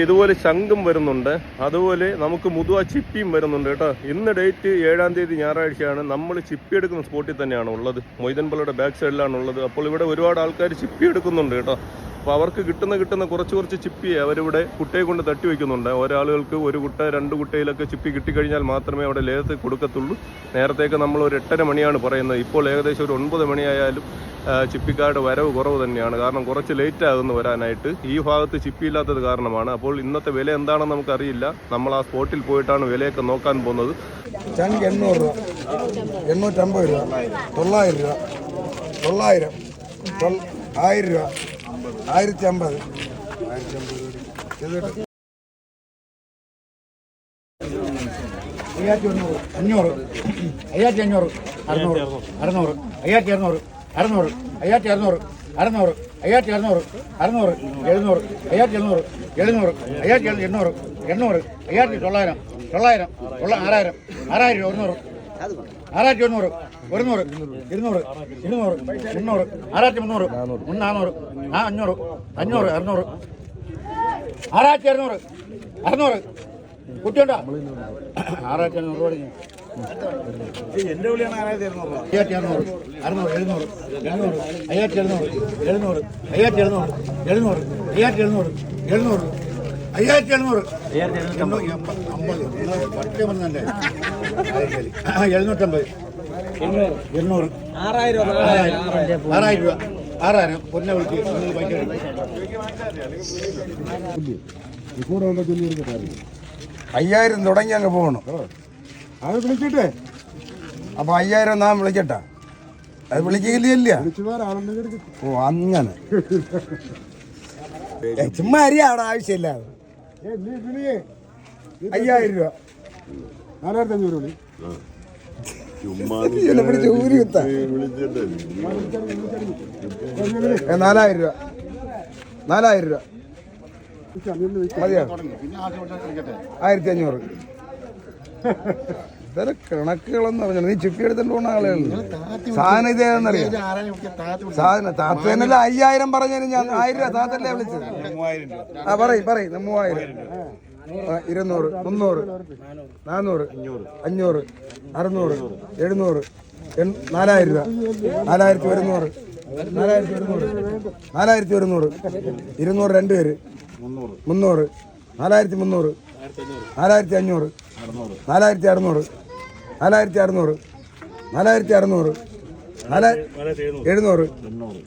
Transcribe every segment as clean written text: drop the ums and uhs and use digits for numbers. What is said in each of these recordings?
ഇതുപോലെ ശംഖും വരുന്നുണ്ട്, അതുപോലെ നമുക്ക് മുതുവ ചിപ്പിയും വരുന്നുണ്ട് കേട്ടോ. ഇന്ന് ഡേറ്റ് 7-ാം തീയതി ഞായറാഴ്ചയാണ്. നമ്മൾ ചിപ്പി എടുക്കുന്ന സ്പോട്ടിൽ തന്നെയാണ് ഉള്ളത്. മൊയ്തൻപള്ളിയുടെ ബാക്ക് സൈഡിലാണ് ഉള്ളത്. അപ്പോൾ ഇവിടെ ഒരുപാട് ആൾക്കാർ ചിപ്പി എടുക്കുന്നുണ്ട് കേട്ടോ. അപ്പോൾ അവർക്ക് കിട്ടുന്ന കുറച്ച് ചിപ്പിയെ അവരിവിടെ കുട്ടയെ കൊണ്ട് തട്ടി വയ്ക്കുന്നുണ്ട്. ഒരാളുകൾക്ക് ഒരു കുട്ട 2 കുട്ടയിലൊക്കെ ചിപ്പി കിട്ടിക്കഴിഞ്ഞാൽ മാത്രമേ അവിടെ ലേലത്തിൽ കൊടുക്കത്തുള്ളൂ. നേരത്തേക്ക് നമ്മൾ ഒരു 8:30 മണിയാണ് പറയുന്നത്. ഇപ്പോൾ ഏകദേശം ഒരു 9 മണിയായാലും ചിപ്പിക്കാരുടെ വരവ് കുറവ് തന്നെയാണ്. കാരണം കുറച്ച് ലേറ്റ് ആകുന്നു വരാനായിട്ട്. ഈ ഭാഗത്ത് ചിപ്പിയില്ലാത്തത് കാരണമാണ്. അപ്പോൾ ഇന്നത്തെ വില എന്താണെന്ന് നമുക്കറിയില്ല. നമ്മൾ ആ സ്പോട്ടിൽ പോയിട്ടാണ് വിലയൊക്കെ നോക്കാൻ പോകുന്നത്. 800 രൂപ, 850 രൂപ, 900 രൂപ, 900, 1000 രൂപ, 1050, 500, 500, 5500, 600, 600, 5200, 600, 5600, 600, 5600, 600, 700, 5700, 700, 5800, 800, 5900, 900, 6000, 6000, 100, 6100, 100, 200, 200, 300, 400, 500, 500, 600, 600 കുട്ടിയുണ്ടോ? 6200 രൂപ. എന്റെ വിളിയാണ് 6200. 5600, 600, 700, 800, 5700, 700, 5700, 700, 5700, 700, 5700, 50, പറ്റേ വന്നല്ലേ 750, 800, 6000 രൂപ, 6000 പൊന്നെ വിളിച്ച് കൂടെ 5000 തുടങ്ങി അങ്ങ് പോകണം. അത് വിളിക്കട്ടെ. അപ്പൊ 5000 നാം വിളിക്കട്ടെ. അത് വിളിക്കില്ല. ഓ അങ്ങനെ ചുമ്മാ അറിയാം. അവിടെ ആവശ്യമില്ല. 5000 രൂപ, 4500 വിളി. 4000 രൂപ, 4000 രൂപ മതിയോ? 1500. ഇതൊരു കണക്കുകളെന്ന് പറഞ്ഞാൽ നീ ചിപ്പി എടുത്തിട്ട് പോകുന്ന ആളുകളല്ലേ. സാധനം ഇതേന്നറിയാം. സാധനം താത്തന്നല്ല 5000 പറഞ്ഞതിന് ഞാൻ 1000 രൂപ താത്തല്ലേ വിളിച്ചത്. ആ പറയും 3000, 200, 300, 400, 500, 600, 700, 4000 രൂപ, 4100, 4100, 4100, 200, 2 പേര് 300, 4300, 4500, 4600, 4600, 4600, 700, 800, 900, 5000 രൂപ, 5000, 5000, 5000 രൂപ,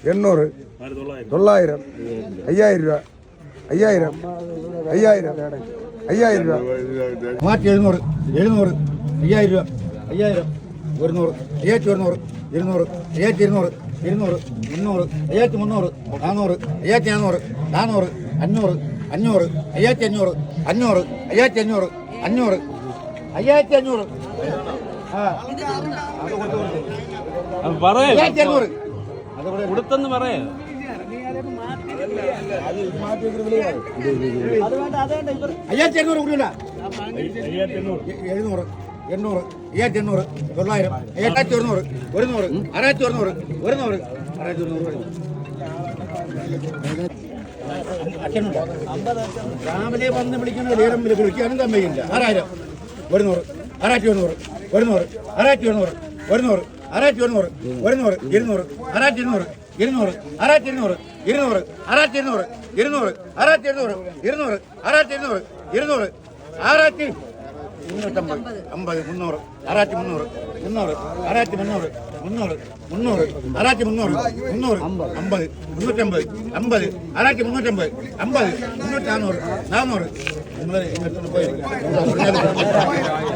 700, 700, 5000 രൂപ, 5000, 100, 5100, 200, 5200, 200, 300, 5300, 400, 5400, 400, 500, 500, 5500, 500, 5500, 500, 5500. കൊടുത്തെന്ന് പറയാ. 5200 കൂടിയില്ല. 700, 800, 5800, 900, 7100, 100, 6100, 100, 6100. അച്ഛനുണ്ട്. രാവിലെ വന്ന് വിളിക്കുന്ന നേരം വിളിക്കാനും തമ്മയില്ല. 6000, 100, 6100, 100, 6100, 100, 6100, 100, 200, 6200, 200, 6200, 200, 6200, 200, 6200, 200, 6200, 200, 6350, 300, 6300, 300, 6300, 300, 300, 6300, 300, 50, 350, 50, 6350, 50, 300, 400, 400.